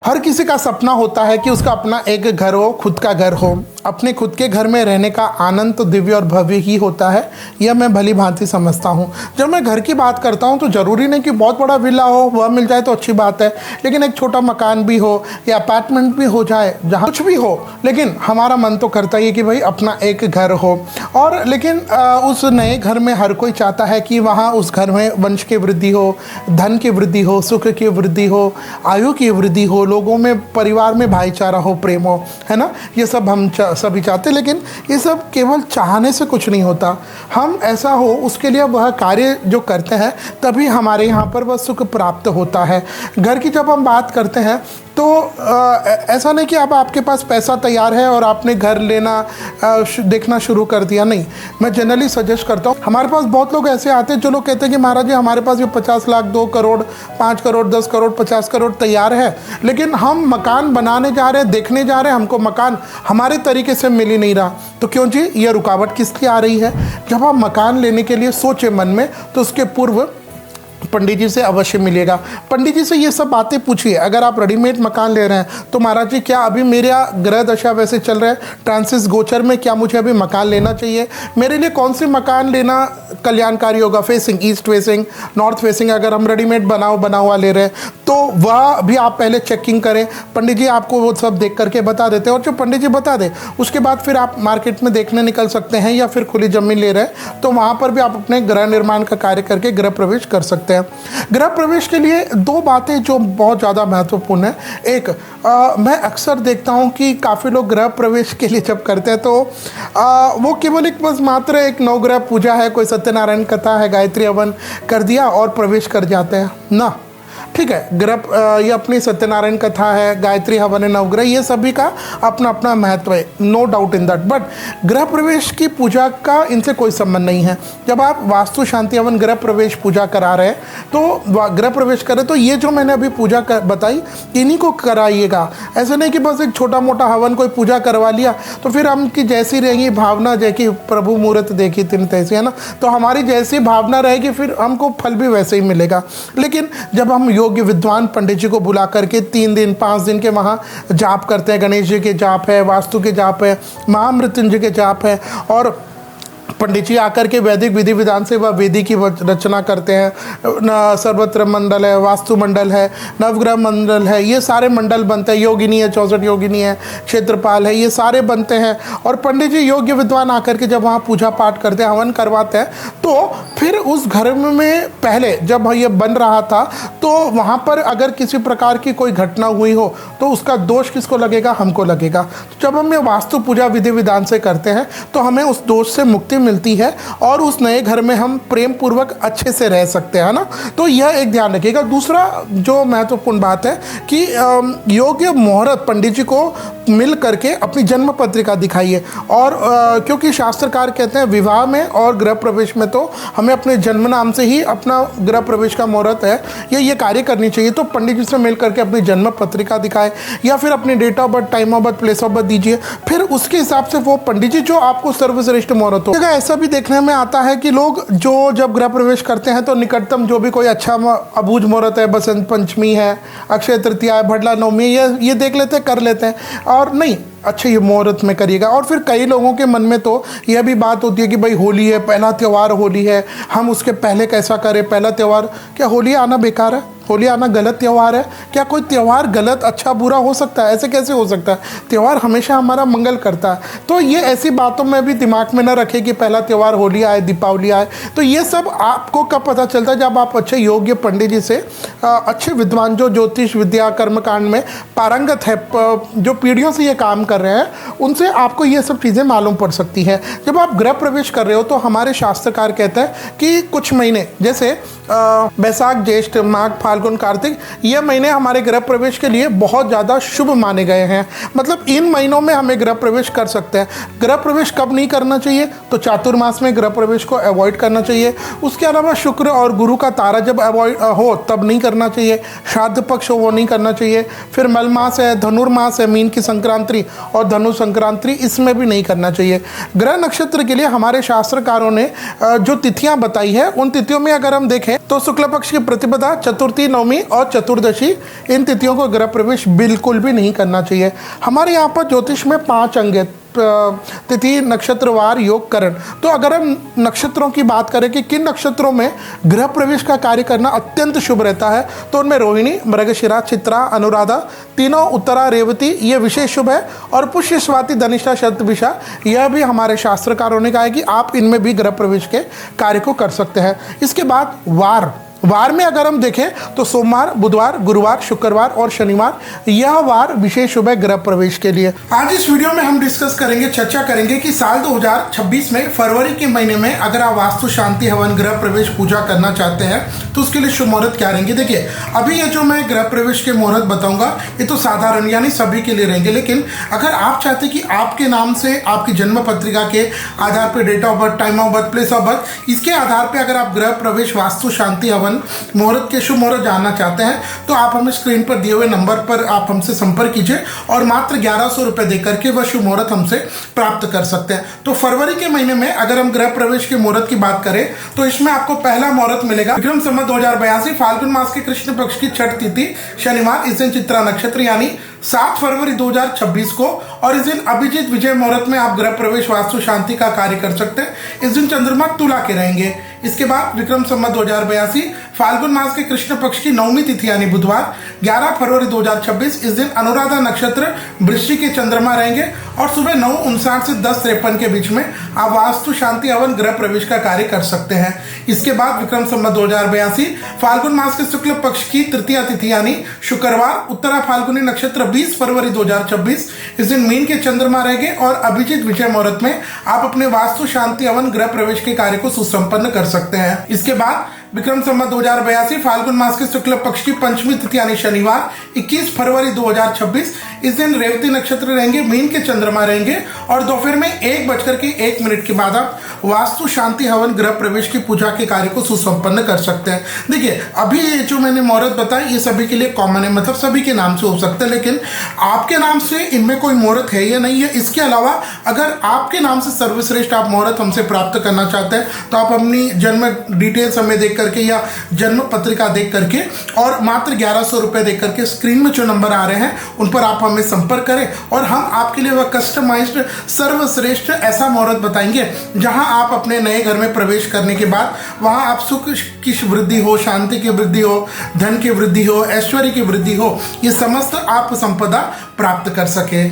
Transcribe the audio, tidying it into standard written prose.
हर किसी का सपना होता है कि उसका अपना एक घर हो, खुद का घर हो। अपने खुद के घर में रहने का आनंद तो दिव्य और भव्य ही होता है, यह मैं भली भांति समझता हूँ। जब मैं घर की बात करता हूँ तो ज़रूरी नहीं कि बहुत बड़ा विला हो, वह मिल जाए तो अच्छी बात है, लेकिन एक छोटा मकान भी हो या अपार्टमेंट भी हो जाए, जहाँ कुछ भी हो, लेकिन हमारा मन तो करता ही है कि भाई अपना एक घर हो। और लेकिन उस नए घर में हर कोई चाहता है कि वहाँ उस घर में वंश की वृद्धि हो, धन की वृद्धि हो, सुख की वृद्धि हो, आयु की वृद्धि हो, लोगों में, परिवार में भाईचारा हो, प्रेम हो, है ना। ये सब हम सभी चाहते हैं, लेकिन ये सब केवल चाहने से कुछ नहीं होता। हम ऐसा हो उसके लिए वह कार्य जो करते हैं तभी हमारे यहाँ पर वह सुख प्राप्त होता है। घर की जब हम बात करते हैं तो ऐसा नहीं कि अब आपके पास पैसा तैयार है और आपने घर लेना देखना शुरू कर दिया, नहीं। मैं जनरली सजेस्ट करता हूँ, हमारे पास बहुत लोग ऐसे आते हैं जो लोग कहते हैं कि महाराज जी हमारे पास ये 50 लाख, 2 करोड़, 5 करोड़, 10 करोड़, 50 करोड़ तैयार है, लेकिन हम मकान बनाने जा रहे हैं, देखने जा रहे हैं, हमको मकान हमारे तरीके से मिल ही नहीं रहा। तो क्यों जी, ये रुकावट किसकी आ रही है? जब आप मकान लेने के लिए सोचे मन में तो उसके पूर्व पंडित जी से अवश्य मिलेगा। पंडित जी से ये सब बातें पूछिए। अगर आप रेडीमेड मकान ले रहे हैं तो महाराज जी क्या अभी मेरा ग्रह दशा वैसे चल रहा है, ट्रांसिस गोचर में क्या मुझे अभी मकान लेना चाहिए, मेरे लिए कौन सी मकान लेना कल्याणकारी होगा, facing east, facing north, facing, अगर हम रेडीमेड बना हुआ ले रहे हैं तो वह भी आप पहले चेकिंग करें। पंडित जी आपको वो सब देख करके बता देते हैं, और जो पंडित जी बता दें उसके बाद फिर आप मार्केट में देखने निकल सकते हैं, या फिर खुली ज़मीन ले रहे हैं तो वहाँ पर भी आप अपने गृह निर्माण का कार्य करके गृह प्रवेश कर सकते हैं। गृह प्रवेश के लिए 2 बातें जो बहुत ज़्यादा महत्वपूर्ण है। एक, मैं अक्सर देखता हूँ कि काफ़ी लोग गृह प्रवेश के लिए जब करते हैं तो वो केवल एक बस मात्र एक नवग्रह पूजा है, कोई सत्यनारायण कथा है, गायत्री हवन कर दिया और प्रवेश कर जाते हैं ना। ठीक है, ग्रह ये अपनी सत्यनारायण कथा है, गायत्री हवन है, नवग्रह, ये सभी का अपना अपना महत्व है, no doubt in that. But गृह प्रवेश की पूजा का इनसे कोई संबंध नहीं है। जब आप वास्तु शांति हवन गृह प्रवेश पूजा करा रहे हैं तो गृह प्रवेश करें तो ये जो मैंने अभी पूजा बताई इन्हीं को कराइएगा। ऐसे नहीं कि बस एक छोटा मोटा हवन कोई पूजा करवा लिया तो फिर हम की जैसी रहेगी भावना, जैसी प्रभु मुहूर्त देखी तिन तैसी, है ना। तो हमारी जैसी भावना रहेगी फिर हमको फल भी वैसे ही मिलेगा। लेकिन जब हम योग्य विद्वान पंडित जी को बुला करके 3 दिन 5 दिन के वहाँ जाप करते हैं, गणेश जी के जाप है, वास्तु के जाप है, महामृत्युंजय के जाप है, और पंडित जी आकर के वैदिक विधि विधान से वह वेदी की रचना करते हैं। सर्वत्र मंडल है, वास्तु मंडल है, नवग्रह मंडल है, ये सारे मंडल बनते हैं, योगिनी है, 64 योगिनी है, क्षेत्रपाल है, ये सारे बनते हैं। और पंडित जी योग्य विद्वान आकर के जब वहाँ पूजा पाठ करते हैं, हवन करवाते हैं, तो फिर उस घर में पहले जब ये बन रहा था तो वहाँ पर अगर किसी प्रकार की कोई घटना हुई हो तो उसका दोष किसको लगेगा? हमको लगेगा। तो जब हम ये वास्तु पूजा विधि विधान से करते हैं तो हमें उस दोष से मुक्ति मिलती है और उस नए घर में हम प्रेम पूर्वक अच्छे से रह सकते हैं ना। तो यह एक ध्यान रखिएगा। दूसरा जो महत्वपूर्ण बात है कि योग्य मुहूर्त पंडित जी को मिल करके अपनी जन्म पत्रिका दिखाइए। और क्योंकि शास्त्रकार कहते हैं विवाह में और गृह प्रवेश में तो हमें अपने जन्म नाम से ही अपना गृह प्रवेश का मुहूर्त है ये कार्य करनी चाहिए। तो पंडित जी से मिल करके अपनी जन्म पत्रिका दिखाए या फिर अपनी date of birth, time of birth, place of birth दीजिए। फिर उसके हिसाब से वो पंडित जी जो आपको सर्वश्रेष्ठ मुहूर्त हो। ऐसा भी देखने में आता है कि लोग जो जब गृह प्रवेश करते हैं तो निकटतम जो भी कोई अच्छा अबूझ मुहूर्त है, बसंत पंचमी है, अक्षय तृतीया है, भडला नवमी, ये देख लेते हैं, कर लेते हैं। और नहीं, अच्छे ये मुहूर्त में करिएगा। और फिर कई लोगों के मन में तो यह भी बात होती है कि भाई होली है, पहला त्यौहार होली है, हम उसके पहले कैसा करें? पहला त्यौहार, क्या होली आना बेकार है? होली आना गलत त्यौहार है? क्या कोई त्यौहार गलत, अच्छा, बुरा हो सकता है? ऐसे कैसे हो सकता है? त्यौहार हमेशा हमारा मंगल करता है। तो ये ऐसी बातों में भी दिमाग में ना रखें कि पहला त्यौहार होली आए, दीपावली आए। तो ये सब आपको कब पता चलता है? जब आप अच्छे योग्य पंडित जी से, अच्छे विद्वान जो ज्योतिष विद्या कर्मकांड में पारंगत है, जो पीढ़ियों से ये काम कर रहे हैं, उनसे आपको ये सब चीज़ें मालूम पड़ सकती है। जब आप गृह प्रवेश कर रहे हो तो हमारे शास्त्रकार कहते हैं कि कुछ महीने, जैसे बैसाख, ज्येष्ठ, माघ, फाल्गुन, कार्तिक, ये महीने हमारे गृह प्रवेश के लिए बहुत ज़्यादा शुभ माने गए हैं। मतलब इन महीनों में हमें गृह प्रवेश कर सकते हैं। गृह प्रवेश कब नहीं करना चाहिए? तो चातुर्मास में गृह प्रवेश को अवॉइड करना चाहिए। उसके अलावा शुक्र और गुरु का तारा जब अवॉइड हो तब नहीं करना चाहिए। श्राद्ध पक्ष हो वो नहीं करना चाहिए। फिर मल मास है, धनुर्मास है, मीन की संक्रांति और धनु संक्रांति, इसमें भी नहीं करना चाहिए। ग्रह नक्षत्र के लिए हमारे शास्त्रकारों ने जो तिथियां बताई है उन तिथियों में अगर हम देखें तो शुक्ल पक्ष की प्रतिपदा, चतुर्थी, नवमी और चतुर्दशी, इन तिथियों को गृह प्रवेश बिल्कुल भी नहीं करना चाहिए। हमारे यहाँ पर ज्योतिष में 5 अंग है, तिथि, नक्षत्रवार, योग, करण। तो अगर हम नक्षत्रों की बात करें कि किन नक्षत्रों में गृह प्रवेश का कार्य करना अत्यंत शुभ रहता है, तो उनमें रोहिणी, मृगशिरा, चित्रा, अनुराधा, तीनों, उत्तरा, रेवती, ये विशेष शुभ है। और पुष्य, स्वाति, धनिष्ठा, शतभिषा, यह भी हमारे शास्त्रकारों ने कहा है कि आप इनमें भी गृह प्रवेश के कार्य को कर सकते हैं। इसके बाद वार में अगर हम देखें तो सोमवार, बुधवार, गुरुवार, शुक्रवार और शनिवार, यह वार विशेष शुभ है गृह प्रवेश के लिए। आज इस वीडियो में हम डिस्कस करेंगे, चर्चा करेंगे कि साल 2026 में फरवरी के महीने में अगर आप वास्तु शांति हवन गृह प्रवेश पूजा करना चाहते हैं तो उसके लिए शुभ मुहूर्त क्या रहेंगे। देखिए, अभी ये जो मैं गृह प्रवेश के मुहूर्त बताऊंगा ये तो साधारण यानी सभी के लिए रहेंगे, लेकिन अगर आप चाहते हैं कि आपके नाम से आपकी जन्म पत्रिका के आधार पर date of birth, time of birth, place of birth, इसके आधार पर अगर आप गृह प्रवेश वास्तु शांति हवन मुहूर्त के शुभ मुहूर्त जानना चाहते हैं तो आप हमें स्क्रीन पर दिए हुए नंबर पर आप हमसे संपर्क कीजिए और मात्र 1100 रुपए देकर के वह शुभ मुहूर्त हमसे प्राप्त कर सकते हैं। तो फरवरी के महीने में अगर हम गृह प्रवेश के मुहूर्त की बात करें तो इसमें आपको पहला मुहूर्त मिलेगा विक्रम संवत 2082 फाल्गुन मास के कृष्ण पक्ष की छठ तिथि शनिवार, इस दिन चित्रा नक्षत्र यानी 7 फरवरी 2026 को, और इस दिन अभिजीत विजय मुहूर्त में आप गृह प्रवेश वास्तु शांति का कार्य कर सकते हैं। इस दिन चंद्रमा तुला के रहेंगे। इसके बाद विक्रम संवत 2082 फाल्गुन मास के कृष्ण पक्ष की 9वीं तिथि यानी बुधवार 11 फरवरी 2026, इस दिन अनुराधा नक्षत्र वृश्चिक के चंद्रमा रहेंगे और सुबह 9:59 से 10:53 के बीच में आप वास्तु शांति हवन गृह प्रवेश का कार्य कर सकते हैं। इसके बाद विक्रम संवत 2082 फाल्गुन मास के शुक्ल पक्ष की तृतीया तिथि यानी शुक्रवार उत्तरा फाल्गुनी नक्षत्र 20 फरवरी 2026, इस दिन मीन के चंद्रमा रहेंगे और अभिजीत विजय मुहूर्त में आप अपने वास्तु शांति हवन गृह प्रवेश के कार्य को सुसंपन्न कर सकते हैं। इसके बाद विक्रम संवत 2082 फाल्गुन मास के शुक्ल पक्ष की 5वीं तिथि यानी शनिवार 21 फरवरी 2026, इस दिन रेवती नक्षत्र रहेंगे, मीन के चंद्रमा रहेंगे और दोपहर में 1:01 के बाद आप वास्तु शांति हवन गृह प्रवेश की पूजा के कार्य को सुसंपन्न कर सकते हैं। देखिए, अभी ये जो मैंने मुहूर्त बताया ये सभी के लिए कॉमन है, मतलब सभी के नाम से हो सकते हैं, लेकिन आपके नाम से इनमें कोई मुहूर्त है या नहीं है। इसके अलावा अगर आपके नाम से सर्वश्रेष्ठ आप मुहूर्त हमसे प्राप्त करना चाहते हैं तो आप अपनी जन्म डिटेल्स हमें देख करके या जन्म पत्रिका देख करके और मात्र 1100 रुपए देख करके स्क्रीन में जो नंबर आ रहे हैं उन पर आप हमें संपर्क करें और हम आपके लिए वह कस्टमाइज्ड सर्वश्रेष्ठ ऐसा मुहूर्त बताएंगे जहां आप अपने नए घर में प्रवेश करने के बाद वहां आप सुख की वृद्धि हो, शांति की वृद्धि हो, धन की वृद्धि हो, ऐश्वर्य की वृद्धि हो, ये समस्त आप संपदा प्राप्त कर सके।